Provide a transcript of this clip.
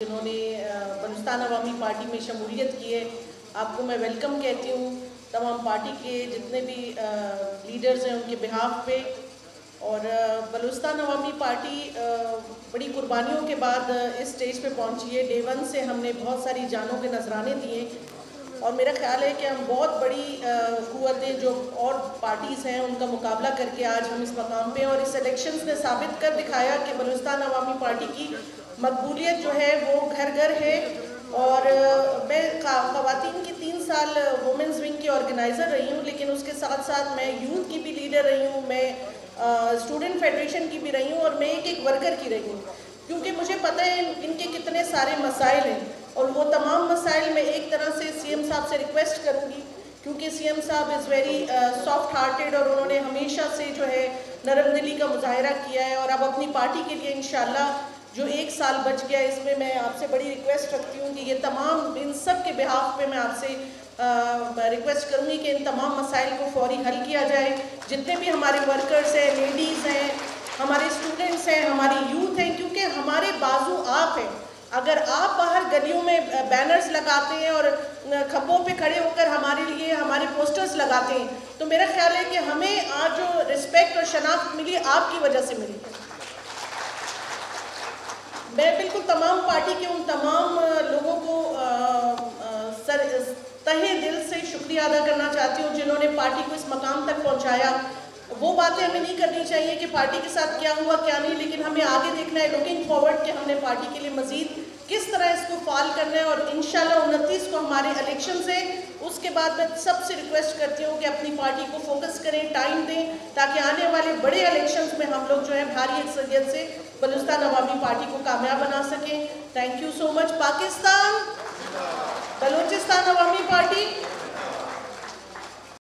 जिन्होंने बलूचिस्तान अवामी पार्टी में शमूलियत की है, आपको मैं वेलकम कहती हूँ। तमाम पार्टी के जितने भी लीडर्स हैं उनके बिहाफ पे। और बलूचिस्तान अवामी पार्टी बड़ी कुर्बानियों के बाद इस स्टेज पे पहुँची है। डे 1 से हमने बहुत सारी जानों के नजराने दिए और मेरा ख्याल है कि हम बहुत बड़ी कुव्वतें जो और पार्टीज़ हैं उनका मुकाबला करके आज हम इस मकाम पे, और इस इलेक्शंस ने साबित कर दिखाया कि बलूचिस्तान अवामी पार्टी की मकबूलियत जो है वो घर घर है। और मैं ख़वातीन की 3 साल वुमेंस विंग की ऑर्गेनाइज़र रही हूँ, लेकिन उसके साथ साथ मैं यूथ की भी लीडर रही हूँ, मैं स्टूडेंट फेडरेशन की भी रही हूँ और मैं एक वर्कर की रही हूँ, क्योंकि मुझे पता है इनके कितने सारे मसाइल हैं। और वो तमाम मसाइल मैं एक तरह से सीएम साहब से रिक्वेस्ट करूँगी, क्योंकि सीएम साहब इज़ वेरी सॉफ्ट हार्टेड और उन्होंने हमेशा से जो है नरम दिली का मुजाहरा किया है। और अब अपनी पार्टी के लिए इंशाल्लाह जो 1 साल बच गया, इसमें मैं आपसे बड़ी रिक्वेस्ट रखती हूँ कि ये तमाम इन सब के बिहाफ पे मैं आपसे रिक्वेस्ट करूँगी कि इन तमाम मसाइल को फौरी हल किया जाए। जितने भी हमारे वर्कर्स हैं, लेडीज़ हैं, हमारे स्टूडेंट्स हैं, हमारी यूथ हैं, क्योंकि हमारे बाजू आप हैं। अगर आप बाहर गलियों में बैनर्स लगाते हैं और खंभों पे खड़े होकर हमारे लिए हमारे पोस्टर्स लगाते हैं, तो मेरा ख्याल है कि हमें आज जो रिस्पेक्ट और शनाख्त मिली आपकी वजह से मिली। मैं बिल्कुल तमाम पार्टी के उन तमाम लोगों को तहे दिल से शुक्रिया अदा करना चाहती हूँ जिन्होंने पार्टी को इस मकाम तक पहुँचाया। वो बातें हमें नहीं करनी चाहिए कि पार्टी के साथ क्या हुआ क्या नहीं, लेकिन हमें आगे देखना है, लुकिंग फॉरवर्ड कि हमने पार्टी के लिए मजीद किस तरह इसको फाल करना है। और इंशाल्लाह 29 को हमारे इलेक्शन है, उसके बाद मैं सबसे रिक्वेस्ट करती हूँ कि अपनी पार्टी को फोकस करें, टाइम दें, ताकि आने वाले बड़े इलेक्शंस में हम लोग जो है भारी अक्सरियत से बलूचिस्तान अवामी पार्टी को कामयाब बना सकें। Thank you so much. Pakistan, Balochistan Awami party.